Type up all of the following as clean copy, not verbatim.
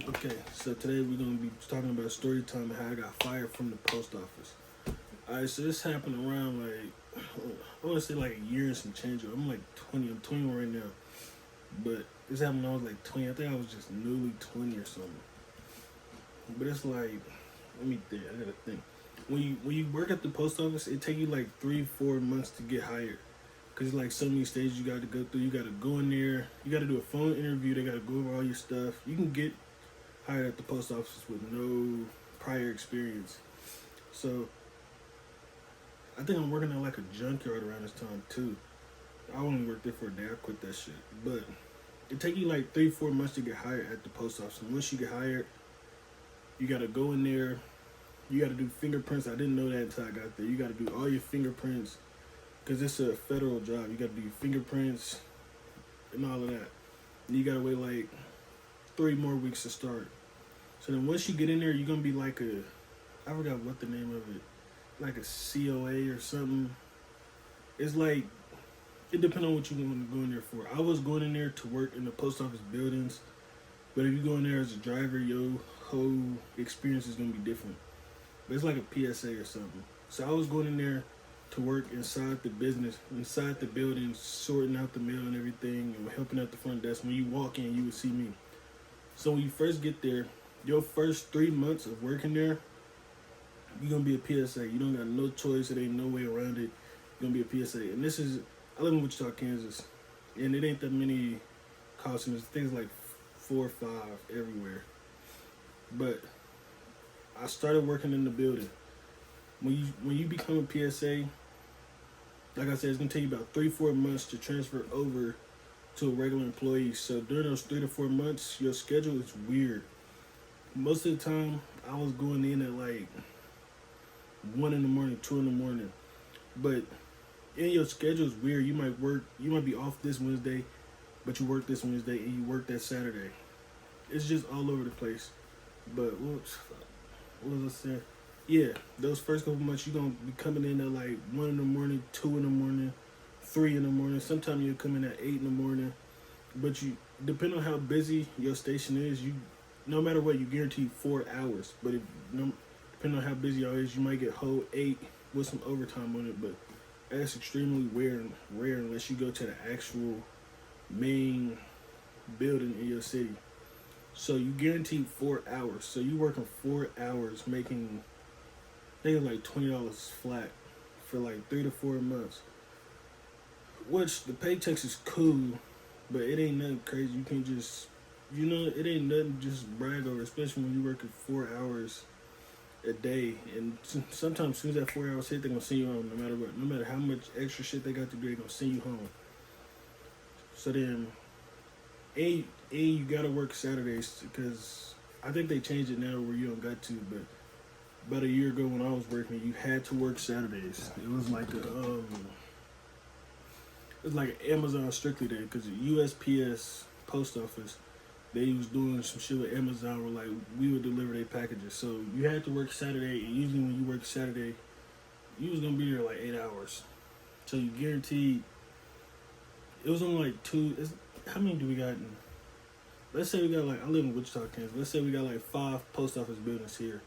Okay, so today we're gonna be talking about story time and how I got fired from the post office. Alright, so this happened around I wanna say like a year and some change. I'm like 20, I'm 21 right now. But this happened when I was like 20. I think I was just newly 20 or something. But it's like, let me think, I gotta think. When you work at the post office, it take you like 3-4 months to get hired. Cause it's like so many stages you got to go through. You got to go in there. You got to do a phone interview. They got to go over all your stuff. You can get hired at the post office with no prior experience. So I think I'm working at like a junkyard around this time too. I only worked there for a day. I quit that shit. But it take you like 3-4 months to get hired at the post office. And once you get hired, you gotta go in there. You gotta do fingerprints. I didn't know that until I got there. You gotta do all your fingerprints because it's a federal job. You gotta do your fingerprints and all of that. And you gotta wait like 3 more weeks to start. So then once you get in there, you're gonna be like I forgot what the name of it, like a COA or something. It's like it depends on what you want to go in there for. I was going in there to work in the post office buildings, but if you go in there as a driver, your whole experience is gonna be different. But it's like a PSA or something. So I was going in there to work inside the business, inside the building, sorting out the mail and everything, and helping at the front desk. When you walk in, you would see me. So when you first get there, your first 3 months of working there, you're gonna be a PSA. You don't got no choice. It ain't no way around it. You're gonna be a PSA. And this is, I live in Wichita, Kansas, and it ain't that many call centers. Things like 4 or 5 everywhere. But I started working in the building. When you become a PSA, like I said, it's gonna take you about 3-4 months to transfer over to a regular employee. So during those 3 to 4 months, your schedule is weird. Most of the time, I was going in at like 1 in the morning, 2 in the morning. But in your schedule is weird. You might be off this Wednesday, but you work this Wednesday and you work that Saturday. It's just all over the place. But what was I saying? Yeah, those first couple months you're gonna be coming in at like 1 in the morning, 2 in the morning, 3 in the morning. Sometimes you'll come in at 8 in the morning. But you, depending on how busy your station is, you, no matter what, you guarantee 4 hours. But if no, depending on how busy y'all is, you might get whole 8 with some overtime on it. But that's extremely rare unless you go to the actual main building in your city. So you guaranteed 4 hours. So you working 4 hours making, I think it's like $20 flat for like 3 to 4 months. Which the paychecks is cool, but it ain't nothing crazy. You can just, it ain't nothing to just brag over, especially when you working 4 hours a day. And sometimes as soon as that 4 hours hit, they're gonna send you home no matter what. No matter how much extra shit they got to do, they're gonna send you home. So then, and you gotta work Saturdays because I think they changed it now where you don't got to. But about a year ago when I was working, you had to work Saturdays. It was like an Amazon strictly day because the USPS post office, they was doing some shit with Amazon where like we would deliver their packages. So you had to work Saturday, and usually when you work Saturday, you was gonna be there like 8 hours. So you guaranteed. It was only like two. How many do we got in? Let's say we got like, I live in Wichita, Kansas. Let's say we got like 5 post office buildings here.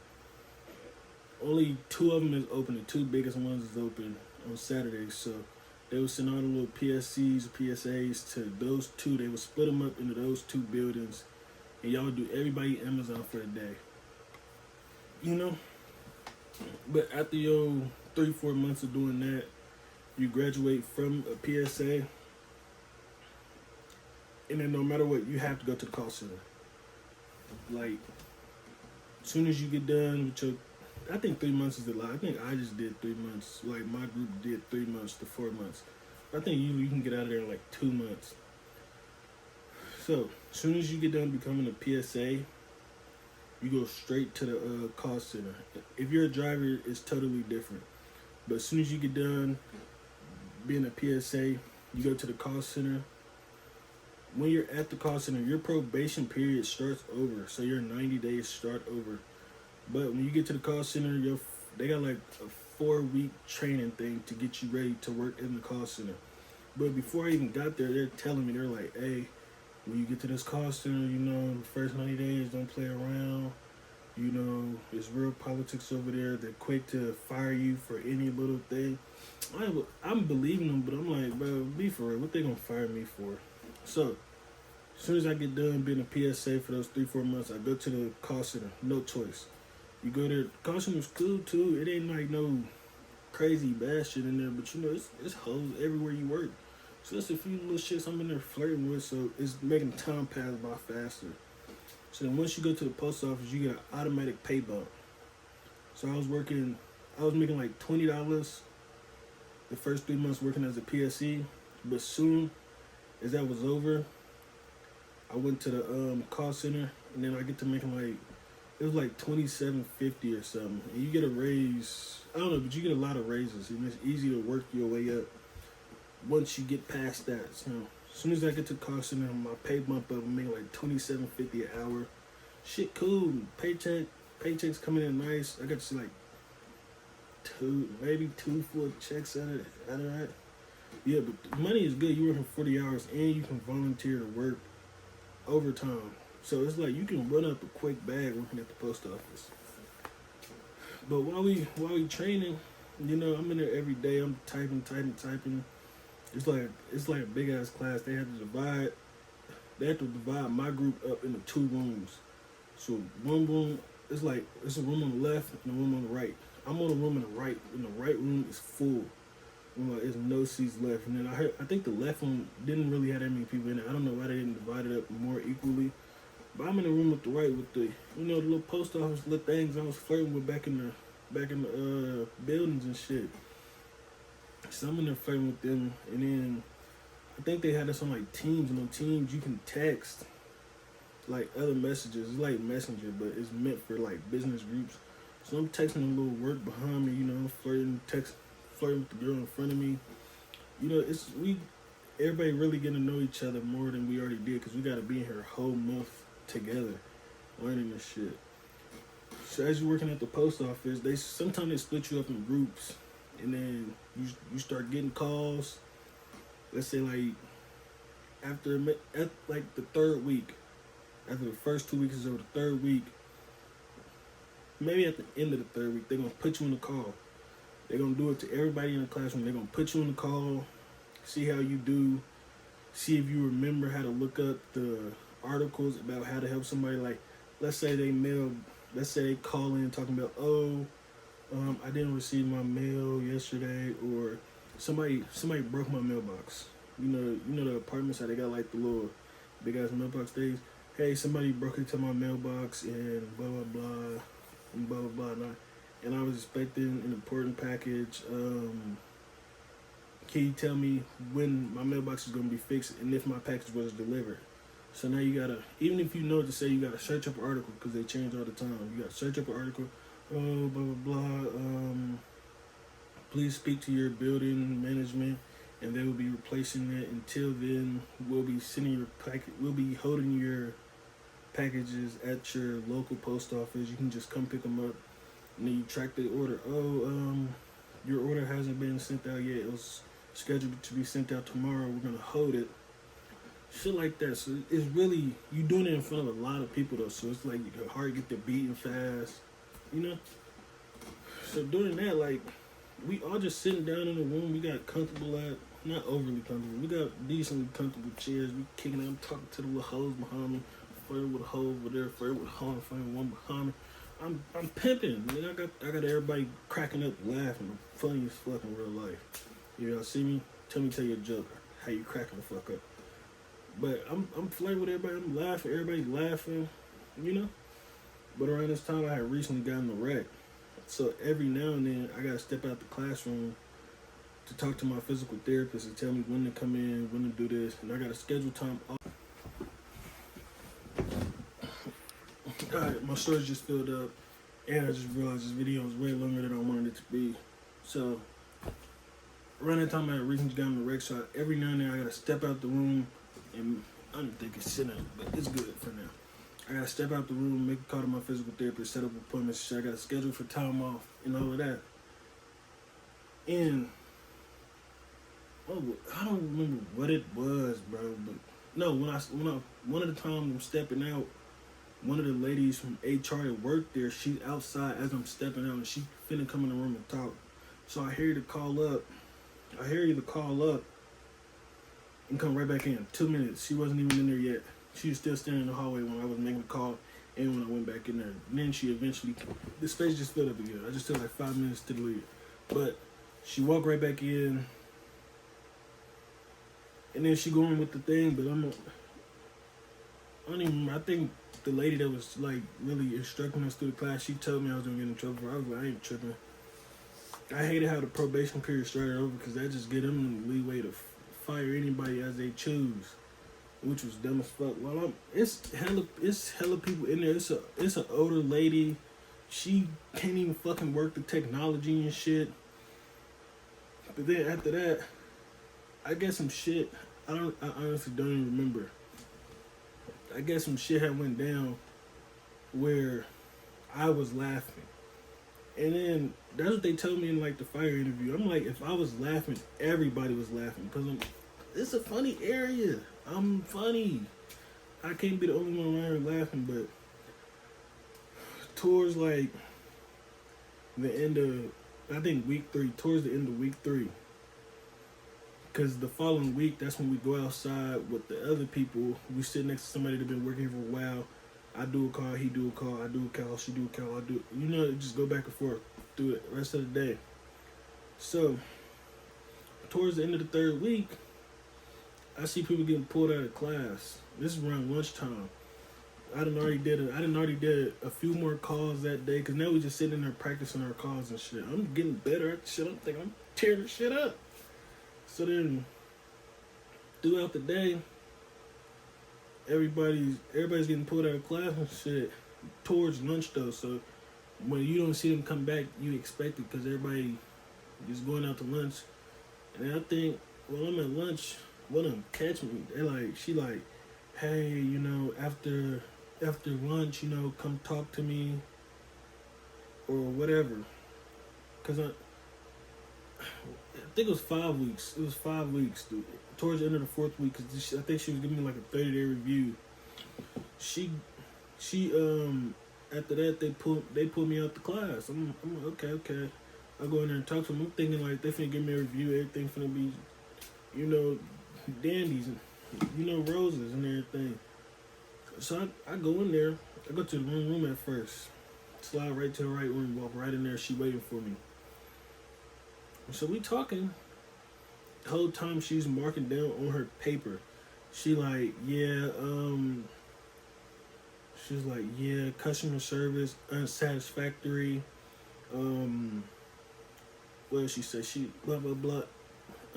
Only 2 of them is open. The 2 biggest ones is open on Saturdays. So they would send all the little PSCs or PSAs to those 2. They would split them up into those 2 buildings, and y'all would do everybody Amazon for the day. You know. But after your 3-4 months of doing that, you graduate from a PSA. And then no matter what, you have to go to the call center. Like, as soon as you get done with your, I think 3 months is a lot. I think I just did 3 months. Like, my group did 3 months to 4 months. I think you can get out of there in like 2 months. So, as soon as you get done becoming a PSA, you go straight to the call center. If you're a driver, it's totally different. But as soon as you get done being a PSA, you go to the call center. When you're at the call center, your probation period starts over. So your 90 days start over. But when you get to the call center, they got like a 4-week training thing to get you ready to work in the call center. But before I even got there, they're telling me, they're like, hey, when you get to this call center, the first 90 days, managers don't play around. You know, it's real politics over there. They're quick to fire you for any little thing. I'm believing them, but I'm like, bro, be for real. What they gonna fire me for? So, as soon as I get done being a PSA for those 3-4 months, I go to the call center. No choice. You go there. Call center's cool too. It ain't like no crazy bad shit in there, but you know, it's hoes everywhere you work. So that's a few little shits I'm in there flirting with. So it's making time pass by faster. So then once you go to the post office, you get an automatic pay bump. So I was making like $20 the first 3 months working as a PSE, but soon as that was over, I went to the call center, and then I get to making like, it was like $27.50 or something. And you get a raise, I don't know, but you get a lot of raises, and it's easy to work your way up once you get past that. So as soon as I get to the call center, my pay bump up, I'm making like $27.50 an hour. Shit cool. Paychecks coming in nice. I got to see like maybe two full checks out of that. Yeah, but the money is good. You working 40 hours and you can volunteer to work overtime. So it's like you can run up a quick bag working at the post office. But while we training, you know, I'm in there every day. I'm typing. It's like a big ass class. They have to divide my group up into 2 rooms. So one room it's a room on the left and a room on the right. I'm on the room on the right, and the right room is full. Like, there's no seats left. And then I think the left one didn't really have that many people in it. I don't know why they didn't divide it up more equally. But I'm in the room with the right with the, you know, the little post office little things I was flirting with back in the buildings and shit. So I'm in there flirting with them, and then I think they had us on like Teams, and on Teams you can text like other messages. It's like Messenger, but it's meant for like business groups. So I'm texting a little work behind me, you know, flirting with the girl in front of me. You know, everybody really getting to know each other more than we already did, because we got to be in here a whole month together learning this shit. So as you're working at the post office, sometimes they split you up in groups, and then you start getting calls. Let's say like at like the 3rd week, after the first 2 weeks is over, the 3rd week, maybe at the end of the 3rd week, they're gonna put you in the call. They're gonna do it to everybody in the classroom. They're gonna put you in the call, see how you do, see if you remember how to look up the articles about how to help somebody. Like, let's say they call in talking about, I didn't receive my mail yesterday, or somebody broke my mailbox. You know the apartments, how they got like the little big ass mailbox things. Hey, somebody broke into my mailbox and blah blah blah and blah blah blah. And I was expecting an important package. Can you tell me when my mailbox is gonna be fixed and if my package was delivered? So now you gotta, even if you know what to say, you gotta search up an article, because they change all the time. You gotta search up an article. Oh, blah blah blah. Please speak to your building management, and they will be replacing it. Until then, we'll be sending your package. We'll be holding your packages at your local post office. You can just come pick them up, and then you track the order. Your order hasn't been sent out yet. It was scheduled to be sent out tomorrow. We're gonna hold it. Shit like that. So it's really, you doing it in front of a lot of people though. So it's like your heart get to beating fast, you know. So doing that, like, we all just sitting down in the room. We got comfortable not overly comfortable. We got decently comfortable chairs. We kicking out, talking to the little hoes behind me, flirting with a hoe over there, flirting with a hoe, flirting with one behind me. I'm pimping. Man, I got everybody cracking up, laughing. Funny as fuck in real life. You know, see me? Tell you a joke. How you cracking the fuck up? But I'm flirting with everybody. I'm laughing. Everybody's laughing. You know. But around this time, I had recently gotten a wreck. So every now and then, I gotta step out the classroom to talk to my physical therapist and tell me when to come in, when to do this, and I gotta schedule time off. Alright, my storage just filled up, and I just realized this video is way longer than I wanted it to be. So around that time, I had recently gotten a wreck. So every now and then, I gotta step out the room, and I don't think it's sitting, but it's good for now. I gotta step out the room, make a call to my physical therapist, set up appointments. I gotta schedule for time off and all of that. And I don't remember what it was, bro. But no, when one of the times I'm stepping out, one of the ladies from HR that worked there, she's outside as I'm stepping out, and she finna come in the room and talk. So I hear her call up. I hear you call up and come right back in. 2 minutes. She wasn't even in there yet. She was still standing in the hallway when I was making the call and when I went back in there. And then she eventually, the space just filled up again. I just took like 5 minutes to leave. But she walked right back in. And then she going with the thing, but I think the lady that was like really instructing us through the class, she told me I was gonna get in trouble for it. I was like, I ain't tripping. I hated how the probation period started over because that just get them leeway to fire anybody as they choose, which was dumb as fuck. Well, it's hella people in there. It's an older lady. She can't even fucking work the technology and shit. But then after that, I guess some shit. I honestly don't even remember. I guess some shit had went down where I was laughing. And then that's what they told me in like the fire interview. I'm like, if I was laughing, everybody was laughing. Because it's a funny area. I'm funny. I can't be the only one around here laughing, but towards like the end of, I think week 3, towards the end of week 3. Because the following week, that's when we go outside with the other people. We sit next to somebody that's been working here for a while. I do a call, he do a call, I do a call, she do a call, I do, you know, just go back and forth through the rest of the day. So, towards the end of the 3rd week, I see people getting pulled out of class. This is around lunchtime. I done already did a few more calls that day, because now we just sitting there practicing our calls and shit. I'm getting better at the shit. I'm thinking I'm tearing the shit up. So then, throughout the day, everybody's getting pulled out of class and shit towards lunch though. So when you don't see them come back, you expect it because everybody is going out to lunch. And I think while I'm at lunch, one of them catch me. She like, hey, you know, after lunch, you know, come talk to me or whatever. Cause I think it was 5 weeks. It was 5 weeks, dude. Towards the end of the 4th week, cause I think she was giving me like a 30-day review. She after that they pulled me out the class. I'm like, okay. I go in there and talk to them. I'm thinking like they finna give me a review. Everything finna be, you know, dandies and, you know, roses and everything. So I go in there. I go to the room at first. Slide right to the right room. Walk right in there. She waiting for me. So we talking. The whole time she's marking down on her paper. She like, yeah, she's like, yeah, customer service unsatisfactory. What did she say? She blah blah blah,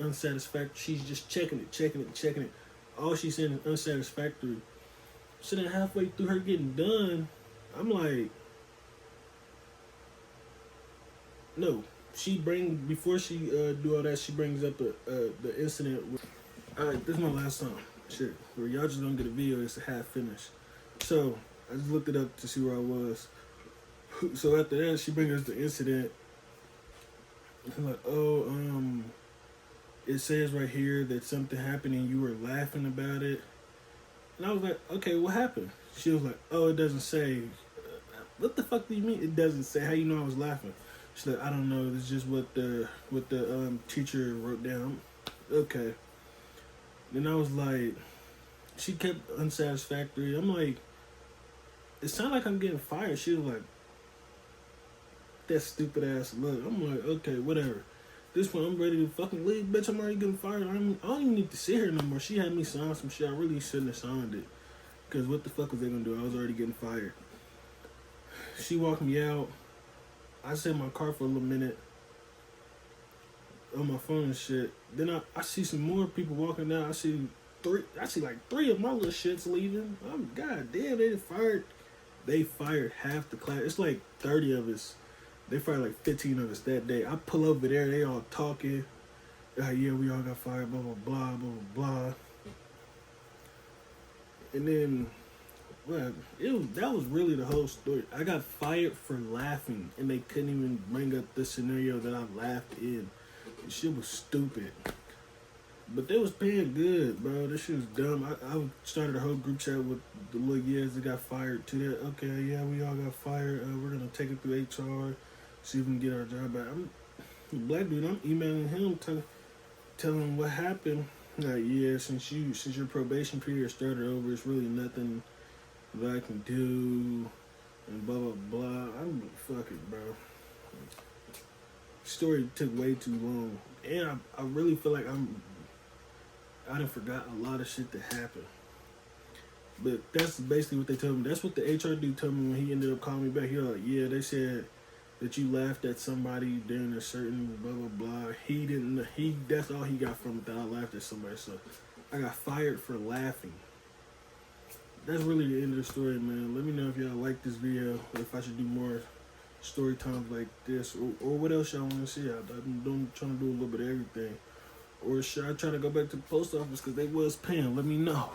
unsatisfactory. She's just checking it. All she's saying is unsatisfactory. So then halfway through her getting done, I'm like, no. Before she do all that, she brings up the incident. Alright, this is my last time. Shit, where y'all just don't get a video. It's a half finished. So I just looked it up to see where I was. So after that, she brings us the incident. I'm like, it says right here that something happened and you were laughing about it. And I was like, okay, what happened? She was like, oh, it doesn't say. What the fuck do you mean it doesn't say? How you know I was laughing? She's like, I don't know. It's just what the teacher wrote down. Okay. Then I was like, she kept unsatisfactory. I'm like, it sounded like I'm getting fired. She was like, that stupid ass look. I'm like, okay, whatever. This point, I'm ready to fucking leave. Bitch, I'm already getting fired. I don't even need to see her no more. She had me sign some shit. I really shouldn't have signed it. Because what the fuck was they going to do? I was already getting fired. She walked me out. I sat in my car for a little minute on my phone and shit. Then I see some more people walking down. I see like 3 of my little shits leaving. I'm goddamn, they fired half the class. It's like 30 of us. They fired like 15 of us that day. I pull over there, they all talking. Yeah, we all got fired, blah, blah, blah, blah, blah. And then, well, that was really the whole story. I got fired for laughing, and they couldn't even bring up the scenario that I laughed in. The shit was stupid. But they was paying good, bro. This shit was dumb. I started a whole group chat with the little years that got fired to that. Okay, yeah, we all got fired. We're gonna take it through HR, see if we can get our job back. I'm the black dude. I'm emailing him, telling him what happened. Like, yeah, since your probation period started over, it's really nothing that I can do, and blah blah blah. I'm fuck it, bro. Story took way too long, and I really feel like I done forgot a lot of shit that happened. But that's basically what they told me. That's what the HR dude told me when he ended up calling me back. He was like, yeah, they said that you laughed at somebody during a certain blah blah blah. He didn't. That's all he got from it, that I laughed at somebody. So I got fired for laughing. That's really the end of the story, man. Let me know if y'all like this video, or if I should do more story times like this, or what else y'all want to see. I'm trying to do a little bit of everything. Or should I try to go back to the post office because they was paying? Let me know.